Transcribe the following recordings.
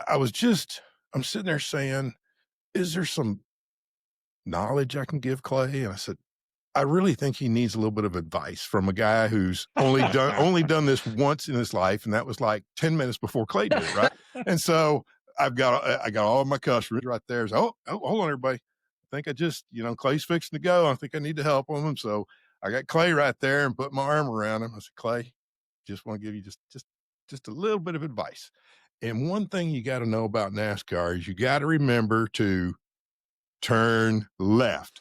I'm sitting there saying, is there some knowledge I can give Clay? And I said, I really think he needs a little bit of advice from a guy who's only done this once in his life, and that was like 10 minutes before Clay did it, right? And so I got all of my customers right there. So, hold on, everybody. I think Clay's fixing to go. I think I need to help him. So I got Clay right there and put my arm around him. I said, Clay, just want to give you just a little bit of advice. And one thing you got to know about NASCAR is you got to remember to turn left.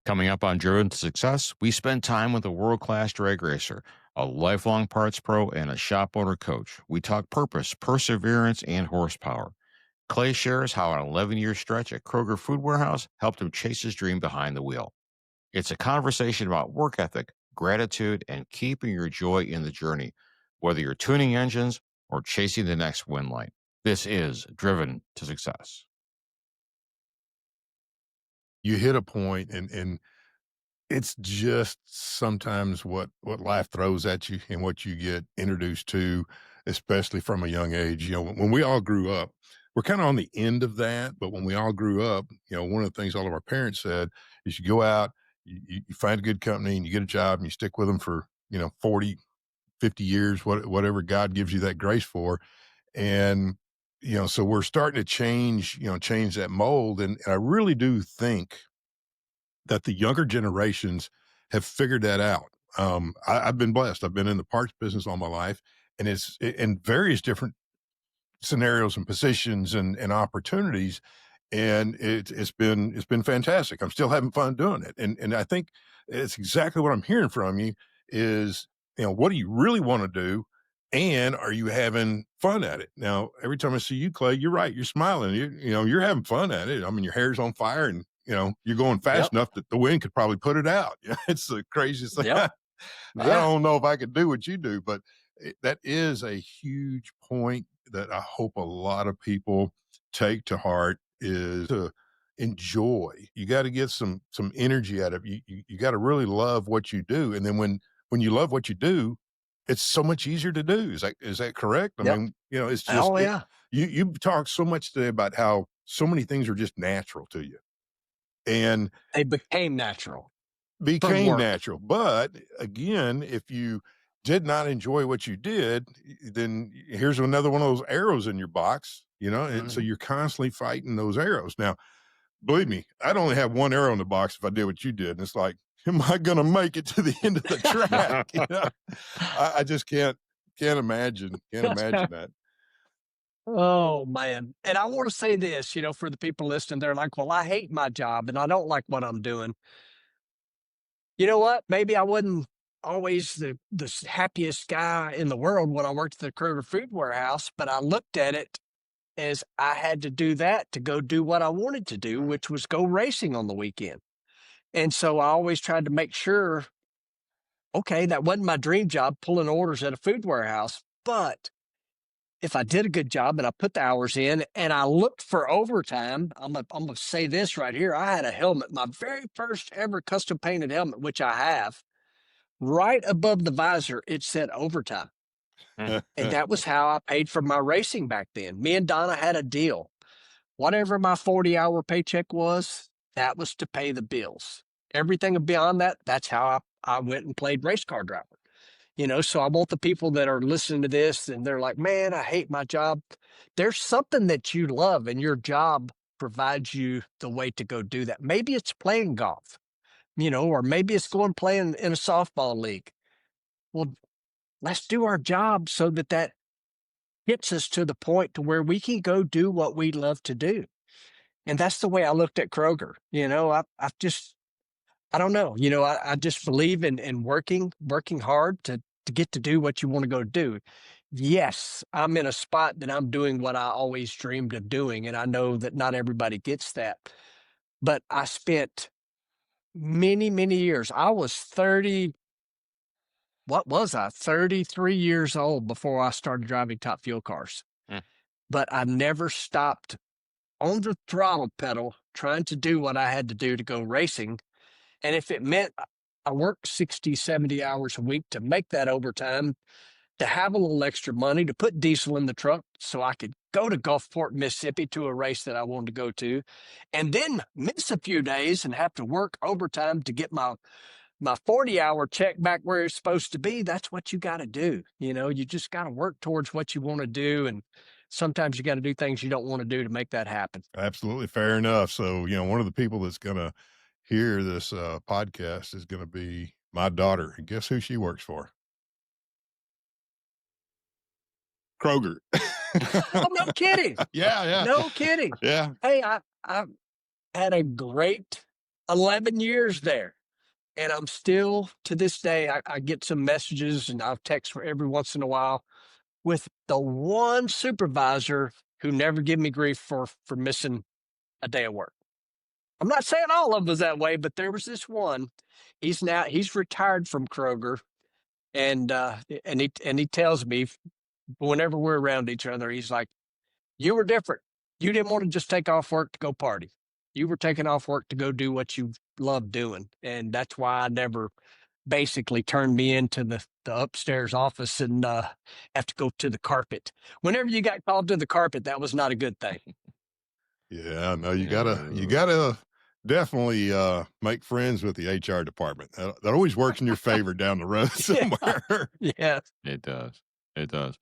Coming up on Driven to Success, we spend time with a world-class drag racer, a lifelong parts pro, and a shop owner coach. We talk purpose, perseverance, and horsepower. Clay shares how an 11-year stretch at Kroger Food Warehouse helped him chase his dream behind the wheel. It's a conversation about work ethic, gratitude, and keeping your joy in the journey, whether you're tuning engines or chasing the next win line. This is Driven to Success. You hit a point, and it's just sometimes what life throws at you and what you get introduced to, especially from a young age. When we all grew up, we're kind of on the end of that, but when we all grew up, one of the things all of our parents said is you go out, you find a good company and you get a job and you stick with them for, 40, 50 years, whatever God gives you that grace for. And, so we're starting to change that mold. And I really do think that the younger generations have figured that out. I've been blessed. I've been in the parts business all my life, and it's in various different scenarios and positions and opportunities. And it's been fantastic. I'm still having fun doing it. And I think it's exactly what I'm hearing from you is, what do you really want to do? And are you having fun at it? Now, every time I see you, Clay, you're right. You're smiling. You're having fun at it. I mean, your hair's on fire and, you're going fast Yep. enough that the wind could probably put it out. It's the craziest thing. Yep. I don't know if I could do what you do, but that is a huge point that I hope a lot of people take to heart is to enjoy. You got to get some energy out of it. You got to really love what you do. And then when you love what you do, it's so much easier to do. Is that correct? I Yep. mean, it's just, Oh, yeah. you talked so much today about how so many things are just natural to you and They became natural. became work. natural. But again, if you did not enjoy what you did, then here's another one of those arrows in your box, and so you're constantly fighting those arrows. Now, believe me, I'd only have one arrow in the box if I did what you did. And it's like, am I going to make it to the end of the track? I just can't imagine that. Oh, man. And I want to say this, for the people listening, they're like, well, I hate my job and I don't like what I'm doing. You know what? Maybe I wasn't always the happiest guy in the world when I worked at the Kroger Food Warehouse, but I looked at it as I had to do that to go do what I wanted to do, which was go racing on the weekend. And so I always tried to make sure, okay, that wasn't my dream job, pulling orders at a food warehouse, but if I did a good job and I put the hours in and I looked for overtime, I'm gonna say this right here. I had a helmet, my very first ever custom painted helmet, which I have, right above the visor, it said overtime. And that was how I paid for my racing back then. Me and Donna had a deal. Whatever my 40-hour paycheck was, that was to pay the bills. Everything beyond that, that's how I went and played race car driver. So I want the people that are listening to this and they're like, man, I hate my job. There's something that you love and your job provides you the way to go do that. Maybe it's playing golf, or maybe it's going playing in a softball league. Well, let's do our job so that gets us to the point to where we can go do what we love to do. And that's the way I looked at Kroger. I don't know. I just believe in working hard to get to do what you want to go do. Yes, I'm in a spot that I'm doing what I always dreamed of doing. And I know that not everybody gets that. But I spent many, many years. I was 33 years old before I started driving Top Fuel cars. But I never stopped on the throttle pedal trying to do what I had to do to go racing. And if it meant I worked 60, 70 hours a week to make that overtime, to have a little extra money to put diesel in the truck so I could go to Gulfport, Mississippi to a race that I wanted to go to, and then miss a few days and have to work overtime to get my 40-hour check back where it's supposed to be. That's what you got to do. You just got to work towards what you want to do. And sometimes you got to do things you don't want to do to make that happen. Absolutely, fair enough. So, one of the people that's gonna hear this, podcast is gonna be my daughter, and guess who she works for? Kroger. Oh, no kidding. Yeah, yeah, No kidding. yeah. Hey, I had a great 11 years there. And I'm still to this day, I get some messages and I'll text for every once in a while with the one supervisor who never give me grief for missing a day of work. I'm not saying all of them was that way, but there was this one. He's retired from Kroger, and he tells me whenever we're around each other, he's like, "You were different. You didn't want to just take off work to go party. You were taking off work to go do what you love doing, and that's why I never basically turned me into the upstairs office and have to go to the carpet. Whenever you got called to the carpet, that was not a good thing." Yeah, no, you No. gotta definitely, make friends with the HR department. That always works in your favor down the road Yeah, somewhere. yeah. It does. It does.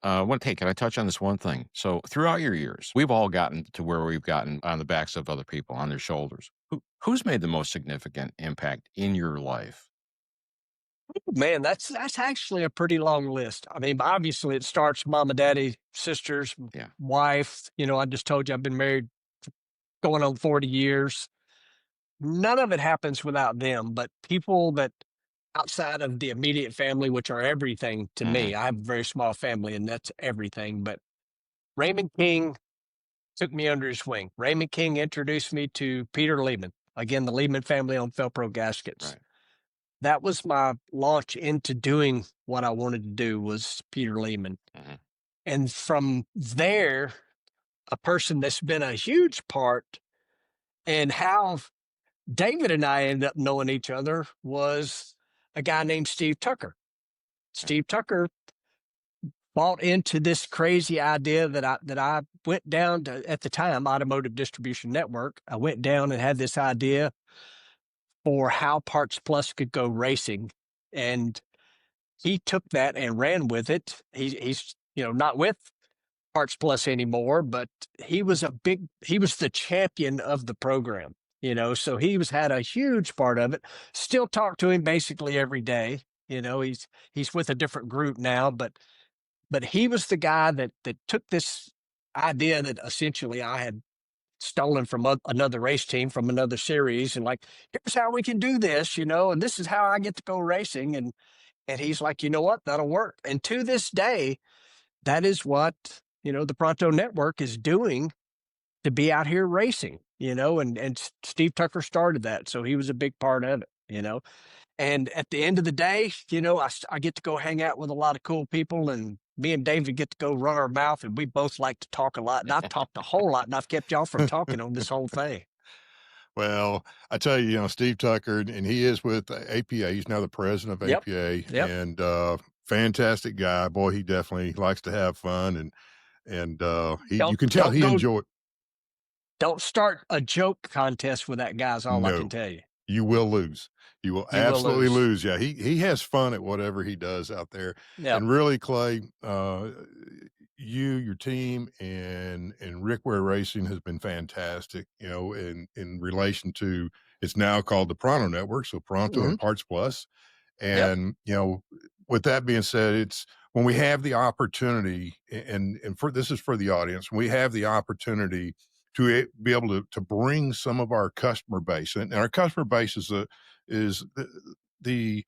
Can I touch on this one thing? So throughout your years, we've all gotten to where we've gotten on the backs of other people, on their shoulders. Who's made the most significant impact in your life? Man, that's actually a pretty long list. I mean, obviously it starts mom and daddy, sisters, Yeah. wife. I just told you I've been married going on 40 years. None of it happens without them, but people that outside of the immediate family, which are everything to Hmm. me. I have a very small family and that's everything. But Raymond King took me under his wing. Raymond King introduced me to Peter Lehman. Again, the Lehman family on Felpro gaskets. Right. That was my launch into doing what I wanted to do was Peter Lehman. Hmm. And from there, a person that's been a huge part in how David and I ended up knowing each other was a guy named Steve Tucker. Steve Tucker bought into this crazy idea that I went down to, at the time, Automotive Distribution Network. I went down and had this idea for how Parts Plus could go racing. And he took that and ran with it. He's not with Parts Plus anymore, but he was the champion of the program, so had a huge part of it. Still talk to him basically every day. He's with a different group now, but he was the guy that took this idea that essentially I had stolen from another race team from another series, and like, here's how we can do this, and this is how I get to go racing. And he's like, you know what, that'll work. And to this day, that is what, the Pronto Network is doing to be out here racing, and Steve Tucker started that. So he was a big part of it. And at the end of the day, I get to go hang out with a lot of cool people, and me and David get to go run our mouth, and we both like to talk a lot. And I've talked a whole lot, and I've kept y'all from talking on this whole thing. Well, I tell you, Steve Tucker, and he is with APA. He's now the president of Yep. APA, Yep. and fantastic guy. Boy, he definitely likes to have fun, and you can tell he enjoyed. Don't start a joke contest with that guy. Is all I can No, tell you. you will lose. You will You will absolutely lose. lose. Yeah, he has fun at whatever he does out there. Yep. And really, Clay, your team, and Rickware Racing has been fantastic. In relation to, it's now called the Pronto Network, so Pronto Mhm. and Parts Plus. Yep. And with that being said, it's when we have the opportunity, and for this is for the audience, when we have the opportunity to be able to bring some of our customer base, and our customer base is the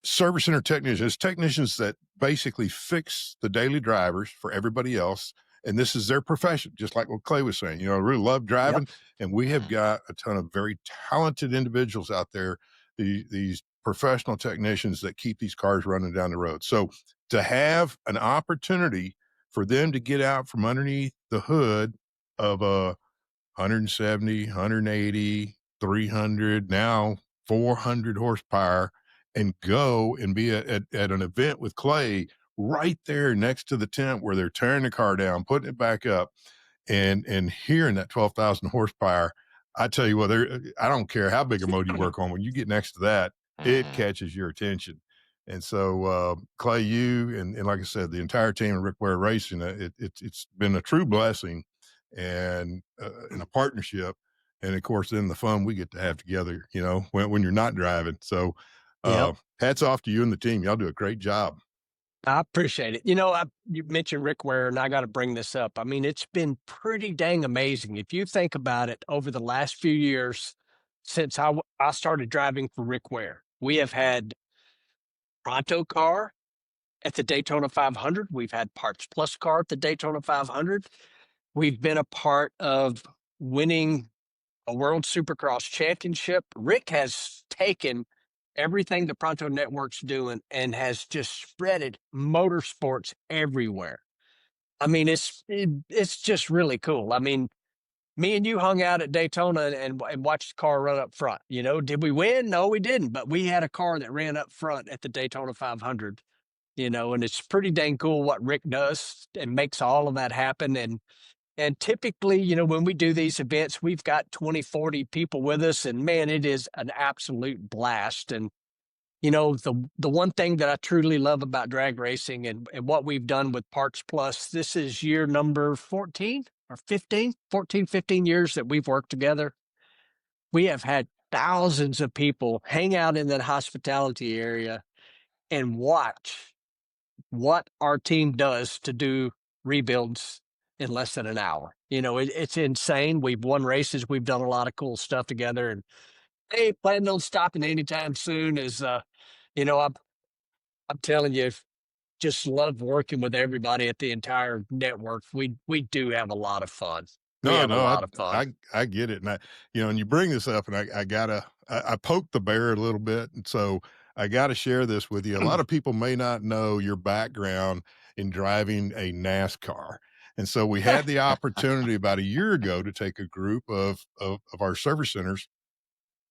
service center technicians that basically fix the daily drivers for everybody else. And this is their profession, just like what Clay was saying. I really love Yep. driving, and we have Mhm. got a ton of very talented individuals out there, these professional technicians that keep these cars running down the road. So to have an opportunity for them to get out from underneath the hood of a 170, 180, 300, now 400 horsepower, and go and be at an event with Clay right there next to the tent where they're tearing the car down, putting it back up, and hearing that 12,000 horsepower. I tell you what, I don't care how big a motor you work on. When you get next to that, it Mhm. catches your attention. And so, Clay, you and like I said, the entire team of Rick Ware Racing, it's been a true blessing and a partnership. And of course, then the fun we get to have together, when you're not driving. So, Yep. hats off to you and the team. Y'all do a great job. I appreciate it. You mentioned Rick Ware, and I got to bring this up. I mean, it's been pretty dang amazing. If you think about it, over the last few years since I started driving for Rick Ware, we have had Pronto car at the Daytona 500. We've had Parts Plus car at the Daytona 500. We've been a part of winning a World Supercross championship. Rick has taken everything the Pronto Network's doing and has just spread it motorsports everywhere. I mean, it's just really cool. I mean, me and you hung out at Daytona and watched the car run up front. Did we win? No, we didn't. But we had a car that ran up front at the Daytona 500. And it's pretty dang cool what Rick does and makes all of that happen. And typically, when we do these events, we've got 20, 40 people with us, and man, it is an absolute blast. And the one thing that I truly love about drag racing and what we've done with Parts Plus, this is year number 14 or 15, 14, 15 years that we've worked together. We have had thousands of people hang out in that hospitality area and watch what our team does to do rebuilds in less than an hour. It's insane. We've won races. We've done a lot of cool stuff together, and hey, planning on stopping anytime soon. You know, I'm I'm telling you, just love working with everybody at the entire network. We do have a lot of fun. We No, have a no, lot of fun. I get it, and and you bring this up, and I poked the bear a little bit, and so I gotta share this with you. A lot of people may not know your background in driving a NASCAR, and so we had the opportunity about a year ago to take a group of our service centers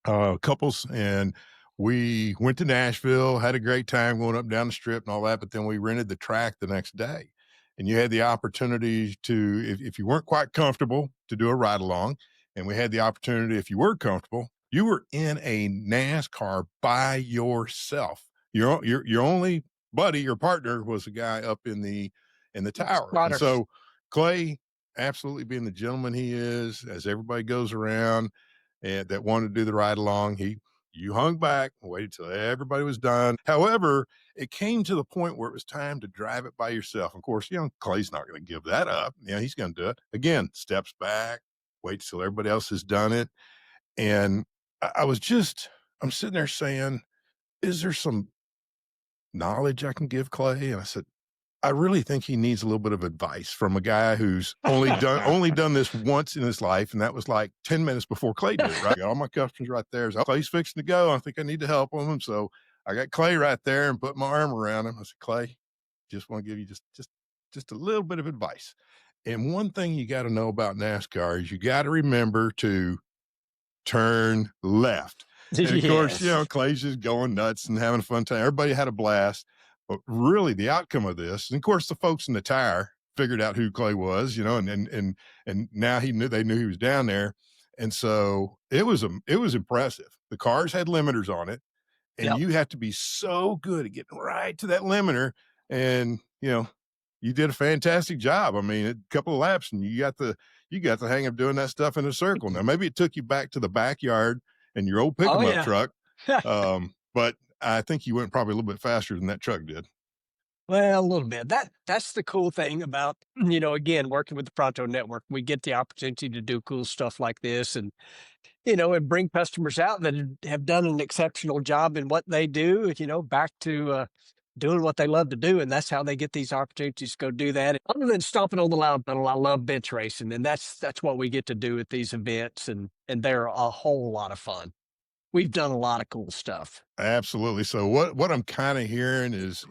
couples, and we went to Nashville, had a great time going up and down the strip and all that. But then we rented the track the next day, and you had the opportunity to, if you weren't quite comfortable, to do a ride along, and we had the opportunity, if you were comfortable, you were in a NASCAR by yourself. Your only buddy, your partner, was a guy up in the tower, and Spotter. so Clay, absolutely being the gentleman he is, as everybody goes around and that wanted to do the ride along. You hung back, waited till everybody was done. However, it came to the point where it was time to drive it by yourself. Of course, Clay's not going to give that up. He's going to do it again. Steps back, waits till everybody else has done it. And I was I'm sitting there saying, "Is there some knowledge I can give Clay?" And I said, I really think he needs a little bit of advice from a guy who's only done this once in his life, and that was like 10 minutes before Clay did it, right? Got all my customers right there. So Clay's fixing to go. I think I need to help him. So I got Clay right there and put my arm around him. I said, Clay, just want to give you just a little bit of advice. And one thing you got to know about NASCAR is you got to remember to turn left. And of course, Yes. Clay's just going nuts and having a fun time. Everybody had a blast. But really, the outcome of this, and of course, the folks in the tire figured out who Clay was, and now they knew he was down there, and so it was impressive. The cars had limiters on it, and Yep. you have to be so good at getting right to that limiter, and you did a fantastic job. I mean, a couple of laps, and you got the hang of doing that stuff in a circle. Now, maybe it took you back to the backyard and your old pick Oh 'em up yeah. truck, but I think you went probably a little bit faster than that truck did. Well, a little bit. That's the cool thing about, again, working with the Pronto Network. We get the opportunity to do cool stuff like this and bring customers out that have done an exceptional job in what they do, back to doing what they love to do. And that's how they get these opportunities to go do that. Other than stomping on the loud pedal, I love bench racing. And that's what we get to do at these events. And they're a whole lot of fun. We've done a lot of cool stuff. Absolutely. So what I'm kinda hearing is,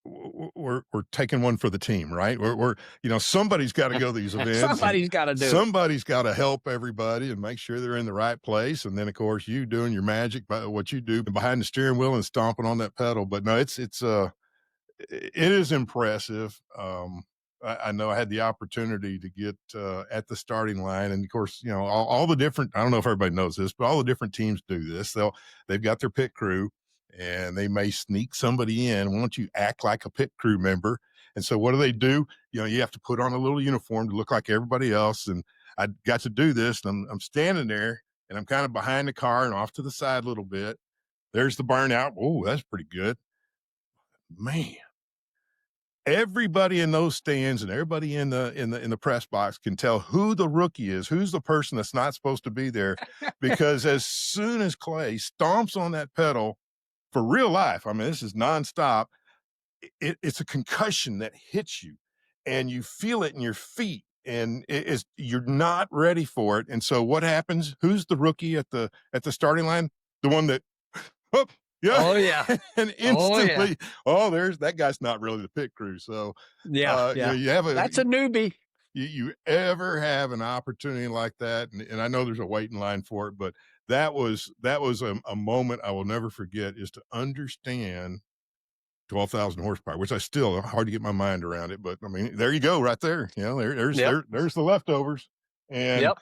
we're taking one for the team, right? We're somebody's got to go to these events, and Somebody's got to do it. somebody's got to help everybody and make sure they're in the right place. And then, of course, you doing your magic by what you do behind the steering wheel and stomping on that pedal. But no, it is impressive. I know I had the opportunity to get at the starting line, and of course, all the different. I don't know if everybody knows this, but all the different teams do this. They've got their pit crew, and they may sneak somebody in. Once you act like a pit crew member, and so what do they do? You have to put on a little uniform to look like everybody else. And I got to do this, and I'm standing there, and I'm kind of behind the car and off to the side a little bit. There's the burnout. Oh, that's pretty good, man. Everybody in those stands and everybody in the press box can tell who the rookie is, who's the person that's not supposed to be there, because as soon as Clay stomps on that pedal for real life, I mean, this is nonstop. It's a concussion that hits you, and you feel it in your feet, and you're not ready for it. And so, what happens? Who's the rookie at the starting line? The one that oh, yeah. Oh yeah. And Oh yeah. instantly, oh, there's that guy's not really the pit crew. So, Yeah. Yeah. you have That's a newbie. you ever have an opportunity like that, and I know there's a waiting line for it, but that was a moment I will never forget, is to understand 12,000 horsepower, which I still hard to get my mind around it. But I mean, there you go, right there. Yep. There's the leftovers, and Yep.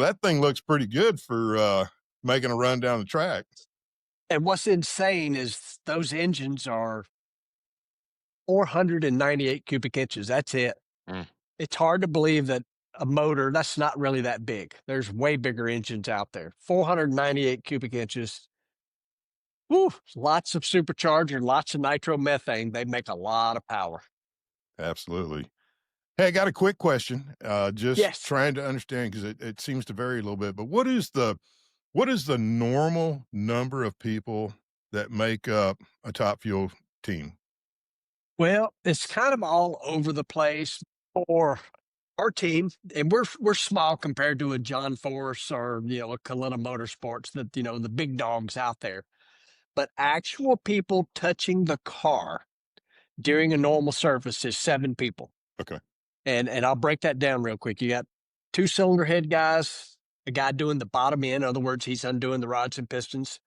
that thing looks pretty good for making a run down the track. And what's insane is those engines are 498 cubic inches. That's it. Mm. It's hard to believe that a motor that's not really that big. There's way bigger engines out there. 498 cubic inches. Woo, lots of supercharger, lots of nitromethane. They make a lot of power. Absolutely. Hey, I got a quick question. Just Yes. trying to understand, because it seems to vary a little bit. But what is the normal number of people that make up a top fuel team? Well, it's kind of all over the place for our team, and we're small compared to a John Force or a Kalina Motorsports, that the big dogs out there. But actual people touching the car during a normal service is 7 people. Okay. And I'll break that down real quick. You got 2 cylinder head guys, a guy doing the bottom end. In other words, he's undoing the rods and pistons.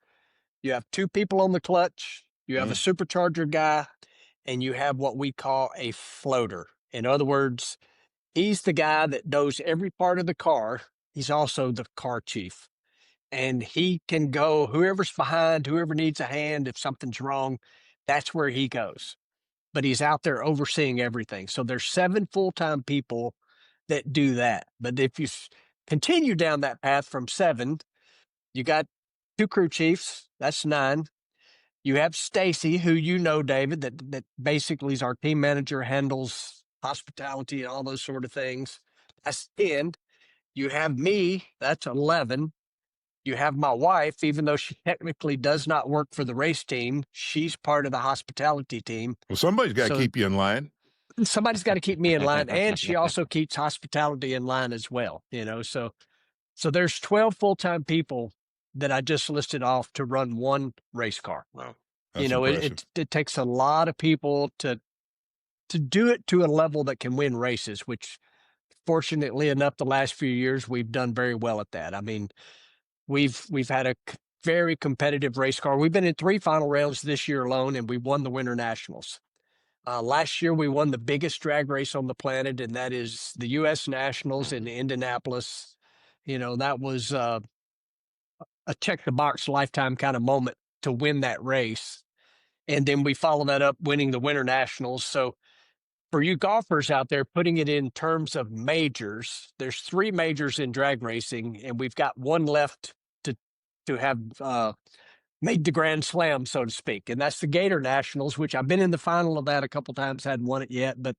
You have 2 people on the clutch. You have a Mhm. supercharger guy, and you have what we call a floater. In other words, he's the guy that knows every part of the car. He's also the car chief. And he can go whoever's behind, whoever needs a hand, if something's wrong, that's where he goes. But he's out there overseeing everything. So there's 7 full-time people that do that. But if you continue down that path from 7, you got 2 crew chiefs, that's 9. You have Stacy, who David, that basically is our team manager, handles hospitality and all those sort of things. That's 10. You have me, that's 11. You have my wife, even though she technically does not work for the race team, she's part of the hospitality team. Well, somebody's got to So keep you in line. somebody's got to keep me in line, and she also keeps hospitality in line as well. So there's 12 full-time people that I just listed off to run one race car. Wow. That's It, impressive. it takes a lot of people to do it to a level that can win races, which fortunately enough, the last few years we've done very well at that. I mean, we've had a very competitive race car. We've been in 3 final rounds this year alone, and we won the Winter Nationals. Last year, we won the biggest drag race on the planet, and that is the U.S. Nationals in Indianapolis. That was a check the box lifetime kind of moment to win that race. And then we follow that up winning the Winter Nationals. So for you golfers out there, putting it in terms of majors, there's 3 majors in drag racing, and we've got 1 left to have made the Grand Slam, so to speak. And that's the Gator Nationals, which I've been in the final of that a couple times, hadn't won it yet, but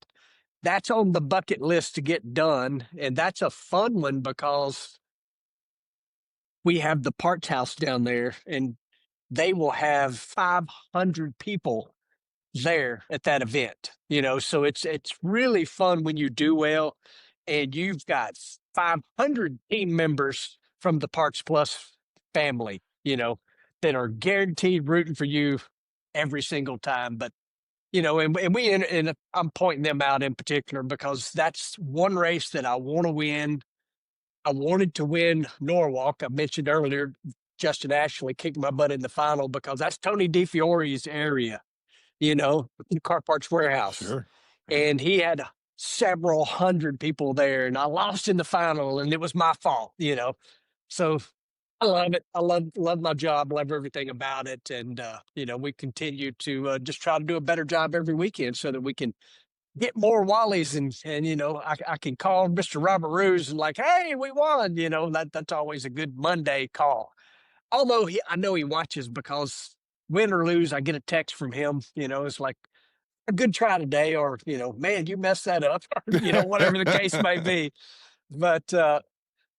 that's on the bucket list to get done. And that's a fun one because we have the parts house down there, and they will have 500 people there at that event. So it's really fun when you do well, and you've got 500 team members from the Parks Plus family, that are guaranteed rooting for you every single time. But and and I'm pointing them out in particular because that's one race that I want to win. I wanted to win Norwalk. I mentioned earlier, Justin Ashley kicked my butt in the final because that's Tony DiFiore's area, the car parts warehouse. Sure. And he had several hundred people there, and I lost in the final, and it was my fault. So I love it. I love my job, love everything about it. And we continue to just try to do a better job every weekend so that we can get more Wallies and I can call Mr. Robert Ruse and like, hey, we won. That's always a good Monday call. Although I know he watches because win or lose, I get a text from him. It's like a good try today, or man, you messed that up, or whatever the case may be. But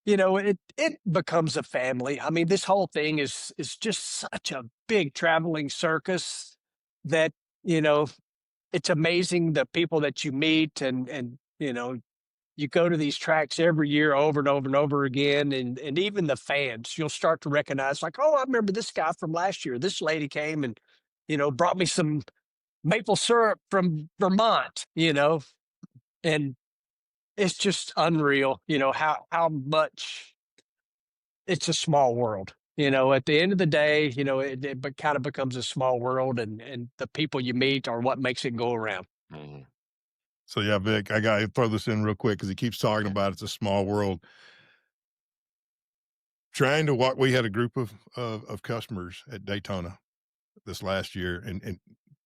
it becomes a family. I mean, this whole thing is just such a big traveling circus that you know it's amazing the people that you meet, and you go to these tracks every year over and over and over again, and even the fans you'll start to recognize, like, oh, I remember this guy from last year. This lady came and brought me some maple syrup from Vermont. And it's just unreal, how much it's a small world. At the end of the day, it kind of becomes a small world, and the people you meet are what makes it go around. Mhm. So yeah, Vic, I gotta throw this in real quick because he keeps talking Okay. about it's a small world. Trying to walk, we had a group of customers at Daytona this last year, and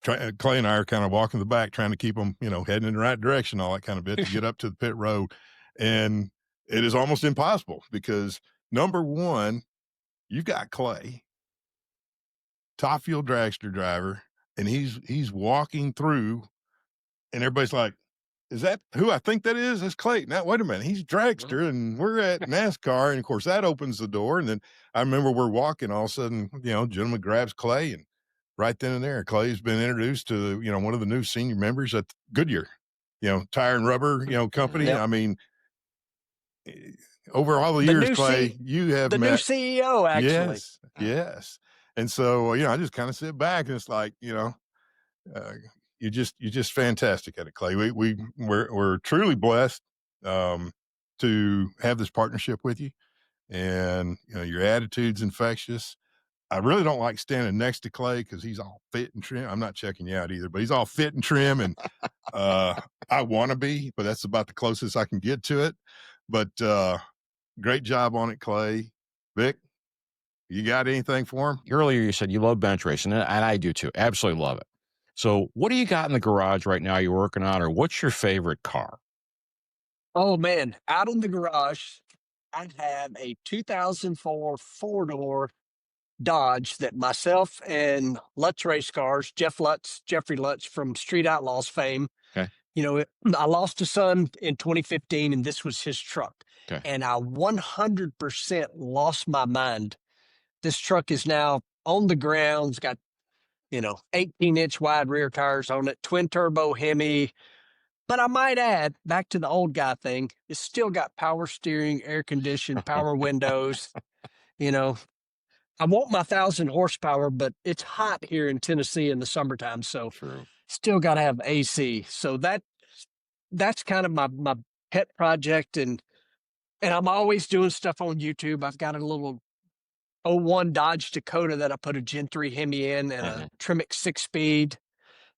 Clay and I are kind of walking the back, trying to keep them, heading in the right direction, all that kind of bit to get up to the pit road, and it is almost impossible because number one, you've got Clay, top fuel dragster driver, and he's walking through, and everybody's like, "Is that who I think that is? That's Clayton. Now, wait a minute, he's dragster, and we're at NASCAR." And of course, that opens the door. And then I remember we're walking, all of a sudden, gentleman grabs Clay, and right then and there, Clay's been introduced to one of the new senior members at Goodyear, tire and rubber, company. Yep. I mean, eh, over all the The years, new Clay, C you have the new met. CEO, actually. Yes, yes. And so, I just kind of sit back and it's like, uh, you're just fantastic at it, Clay. We're truly blessed to have this partnership with you, and your attitude's infectious. I really don't like standing next to Clay because he's all fit and trim. I'm not checking you out either, but he's all fit and trim, and I want to be, but that's about the closest I can get to it. But great job on it, Clay. Vic, you got anything for him? Earlier, you said you love bench racing, and I do too. Absolutely love it. So, what do you got in the garage right now you're working on, or what's your favorite car? Oh, man. Out in the garage, I have a 2004 four-door Dodge that myself and Lutz Race Cars, Jeffrey Lutz from Street Outlaws fame, Okay. I lost a son in 2015, and this was his truck. Okay. And I 100% lost my mind. This truck is now on the ground. It's got, 18-inch wide rear tires on it, twin turbo Hemi. But I might add, back to the old guy thing, it's still got power steering, air conditioned, power windows. You know, I want my 1,000 horsepower, but it's hot here in Tennessee in the summertime, so True. still got to have AC. So that's kind of my pet project, and I'm always doing stuff on YouTube. I've got a little '01 Dodge Dakota that I put a Gen 3 Hemi in, and a Tremec 6-speed.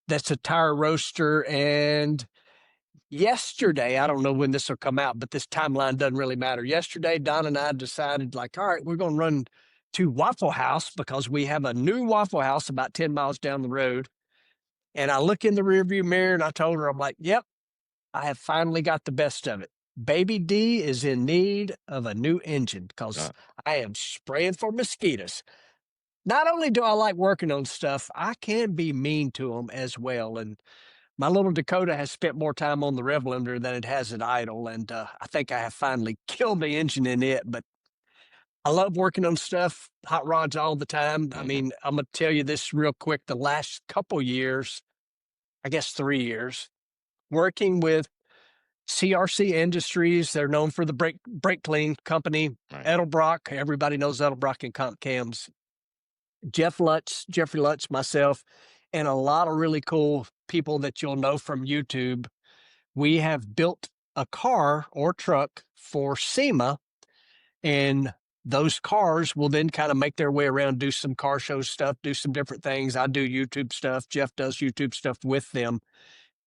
That's a tire roaster. And yesterday, I don't know when this will come out, but this timeline doesn't really matter. Yesterday, Don and I decided, like, all right, we're going to run to Waffle House because we have a new Waffle House about 10 miles down the road. And I look in the rearview mirror and I told her, I'm like, yep, I have finally got the best of it. Baby D is in need of a new engine because I am spraying for mosquitoes. Not only do I like working on stuff, I can be mean to them as well. And my little Dakota has spent more time on the rev limiter than it has at idle. And I think I have finally killed the engine in it. But I love working on stuff, hot rods all the time. I mean, I'm going to tell you this real quick. The last couple years, I guess 3 years, working with CRC Industries. They're known for the brake clean company. Right. Edelbrock, everybody knows Edelbrock and Comp Cams. Jeffrey Lutz, myself, and a lot of really cool people that you'll know from YouTube, we have built a car or truck for SEMA, and those cars will then kind of make their way around, do some car show stuff, do some different things. I do YouTube stuff. Jeff does YouTube stuff with them.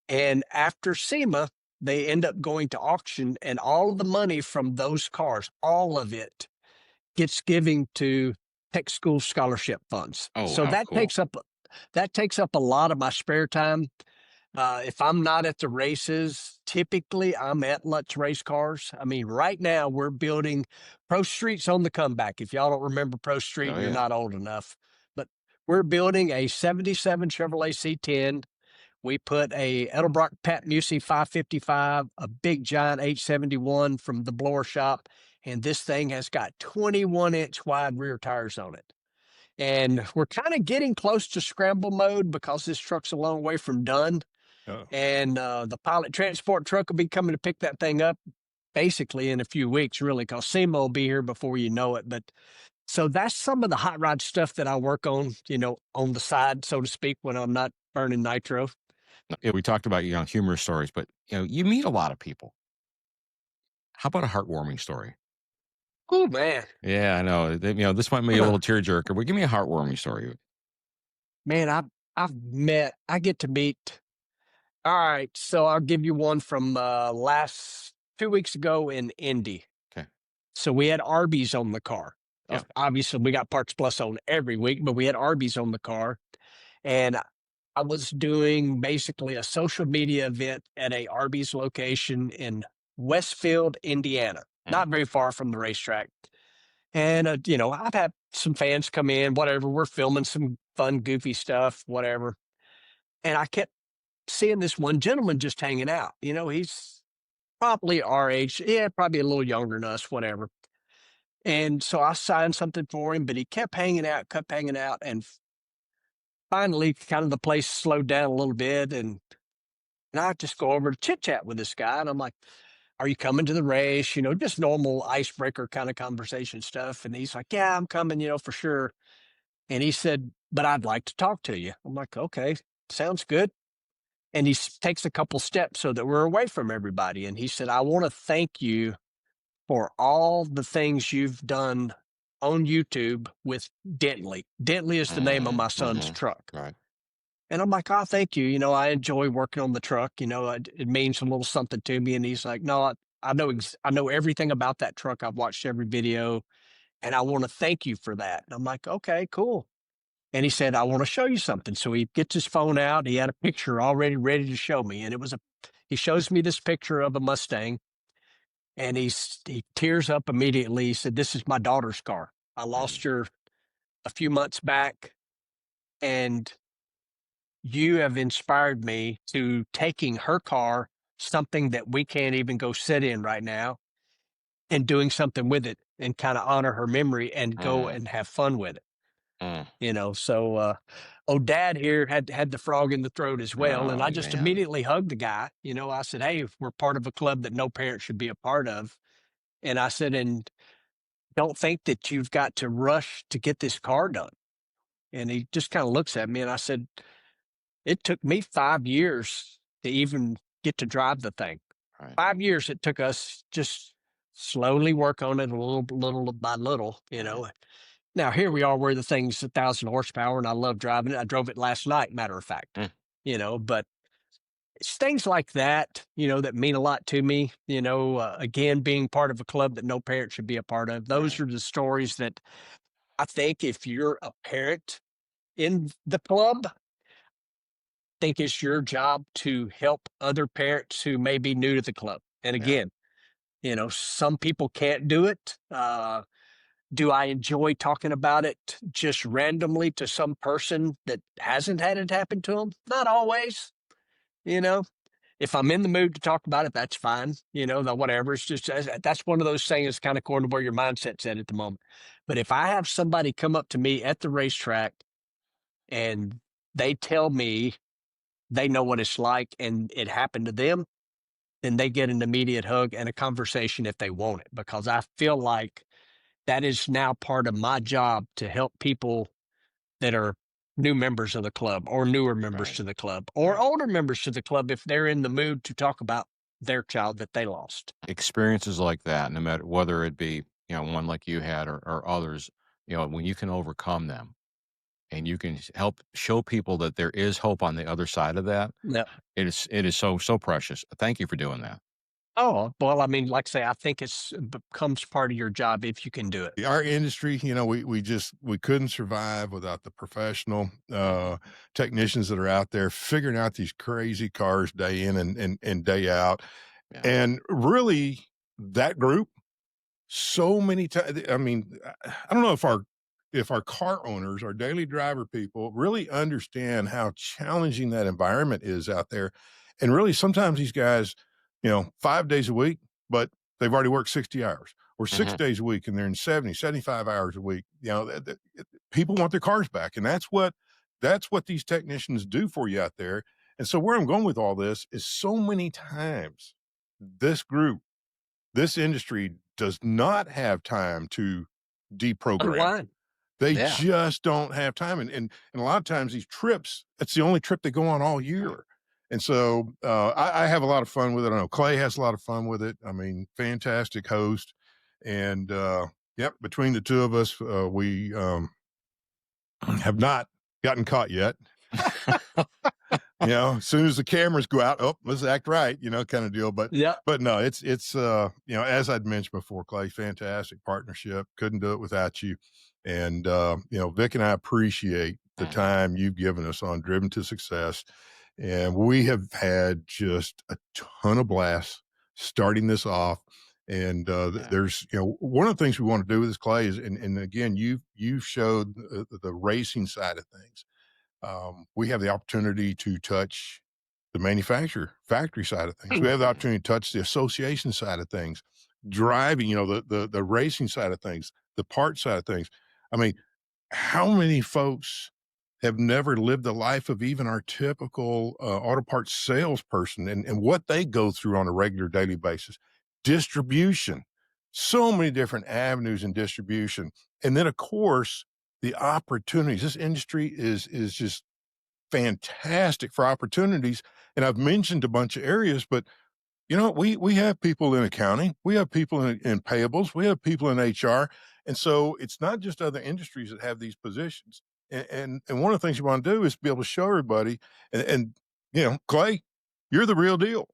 And after SEMA, they end up going to auction, and all of the money from those cars, all of it, gets given to tech school scholarship funds. Oh, So how cool. that takes up a lot of my spare time. If I'm not at the races, typically I'm at Lutz Race Cars. I mean, right now we're building Pro Street's on the comeback. If y'all don't remember Pro Street, Oh, you're yeah. not old enough. But we're building a 77 Chevrolet C10. We put a Edelbrock Pat Musey 555, a big giant 871 from the blower shop, and this thing has got 21-inch wide rear tires on it. And we're kind of getting close to scramble mode because this truck's a long way from done. Oh, And the pilot transport truck will be coming to pick that thing up basically in a few weeks, really, because SEMA will be here before you know it. But so that's some of the hot rod stuff that I work on, on the side, so to speak, when I'm not burning nitro. Yeah, we talked about, humorous stories, but, you meet a lot of people. How about a heartwarming story? Oh, man. Yeah, I know. This might be a little tearjerker, but give me a heartwarming story. Man, I get to meet. All right. So I'll give you one from last 2 weeks ago in Indy. Okay. So we had Arby's on the car. Yeah. Obviously, we got Parts Plus on every week, but we had Arby's on the car. And I was doing basically a social media event at a Arby's location in Westfield, Indiana, Mm. not very far from the racetrack. And, I've had some fans come in, whatever. We're filming some fun, goofy stuff, whatever. And I kept seeing this one gentleman just hanging out. He's probably our age. Yeah, probably a little younger than us, whatever. And so I signed something for him, but he kept hanging out, kept hanging out. And finally, kind of the place slowed down a little bit. And I just go over to chit chat with this guy. And I'm like, are you coming to the race? Just normal icebreaker kind of conversation stuff. And he's like, yeah, I'm coming, for sure. And he said, but I'd like to talk to you. I'm like, okay, sounds good. And he takes a couple steps so that we're away from everybody. And he said, I want to thank you for all the things you've done on YouTube with Dentley. Dentley is the name of my son's truck. Right. And I'm like, oh, thank you. I enjoy working on the truck. It means a little something to me. And he's like, no, I know everything about that truck. I've watched every video, and I want to thank you for that. And I'm like, okay, cool. And he said, I want to show you something. So he gets his phone out. He had a picture already ready to show me. And he shows me this picture of a Mustang, and he tears up immediately. He said, this is my daughter's car. I lost her a few months back, and you have inspired me to taking her car, something that we can't even go sit in right now, and doing something with it and kind of honor her memory and go and have fun with it. So Dad here had the frog in the throat as well. And Oh, I just man. immediately hugged the guy. I said, hey, we're part of a club that no parent should be a part of. And I said, and don't think that you've got to rush to get this car done. And he just kind of looks at me, and I said, it took me 5 years to even get to drive the thing. Right. 5 years it took us just slowly work on it little by little. Now here we are where the thing's 1,000 horsepower, and I love driving it. I drove it last night, matter of fact. But it's things like that, that mean a lot to me. Again, being part of a club that no parent should be a part of. Those are the stories that I think if you're a parent in the club, think it's your job to help other parents who may be new to the club. And again, some people can't do it. Do I enjoy talking about it just randomly to some person that hasn't had it happen to them? Not always. If I'm in the mood to talk about it, that's fine. Whatever. It's just that's one of those things kind of according to where your mindset's at the moment. But if I have somebody come up to me at the racetrack and they tell me they know what it's like and it happened to them, then they get an immediate hug and a conversation if they want it, because I feel like that is now part of my job to help people that are new members of the club or newer members Right. to the club or Right. older members to the club if they're in the mood to talk about their child that they lost. Experiences like that, no matter whether it be, one like you had or others, when you can overcome them and you can help show people that there is hope on the other side of that, Yeah. it is so, so precious. Thank you for doing that. Oh, well, I mean, like I say, I think becomes part of your job if you can do it. Our industry, we couldn't survive without the professional Mhm. technicians that are out there figuring out these crazy cars day in and day out. Yeah. And really, that group, so many times, I mean, I don't know if our car owners, our daily driver people really understand how challenging that environment is out there. And really, sometimes these guys, 5 days a week, but they've already worked 60 hours, or six Mhm. days a week and they're in 70, 75 hours a week. People want their cars back. And that's what these technicians do for you out there. And so where I'm going with all this is so many times this group, this industry does not have time to deprogram. Unwind. They Yeah. just don't have time, and a lot of times these trips, it's the only trip they go on all Right. year, and so, I have a lot of fun with it. I know Clay has a lot of fun with it. I mean, fantastic host, and, yep, between the 2 of us, we, have not gotten caught yet. As soon as the cameras go out, "Oh, let's act right," kinda deal, Yeah. but no, as I'd mentioned before, Clay, fantastic partnership, couldn't do it without you, and, Vic and I appreciate the Mhm. time you've given us on Driven to Success, and we have had just a ton of blasts starting this off, and, Yeah. there's one of the things we wanna do with this, Clay, is and again, you've showed the racing side of things. We have the opportunity to touch the manufacturer factory side of things. We have the Mhm. opportunity to touch the association side of things, driving, the racing side of things, the part side of things. I mean, how many folks have never lived the life of even our typical auto parts salesperson and what they go through on a regular daily basis? Distribution, so many different avenues in distribution, and then of course the opportunities. This industry is just fantastic for opportunities. And I've mentioned a bunch of areas, but we have people in accounting, we have people in payables, we have people in HR, and so it's not just other industries that have these positions. And one of the things you want to do is be able to show everybody, and Clay, you're the real deal.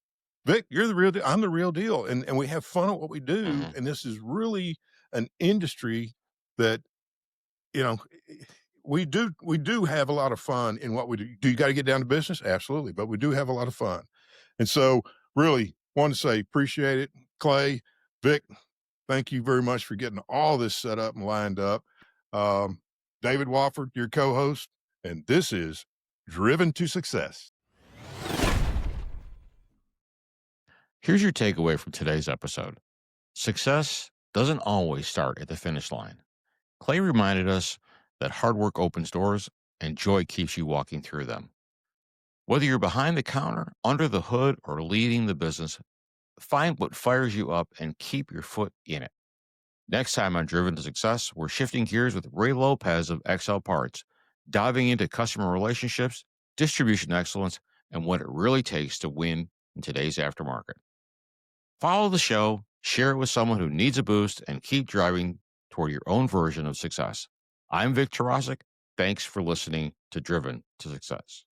Vic, you're the real deal. I'm the real deal, and we have fun at what we do. Mhm. And this is really an industry that you know, we do have a lot of fun in what we do. Do you gotta get down to business? Absolutely, but we do have a lot of fun. And so, really want to say appreciate it. Clay, Vic, thank you very much for getting all this set up and lined up. Um, David Wofford, your co-host, and this is Driven to Success. Here's your takeaway from today's episode. Success doesn't always start at the finish line. Clay reminded us that hard work opens doors and joy keeps you walking through them. Whether you're behind the counter, under the hood, or leading the business, find what fires you up and keep your foot in it. Next time on Driven to Success, we're shifting gears with Ray Lopez of XL Parts, diving into customer relationships, distribution excellence, and what it really takes to win in today's aftermarket. Follow the show, share it with someone who needs a boost, and keep driving toward your own version of success. I'm Vic Tarasic. Thanks for listening to Driven to Success.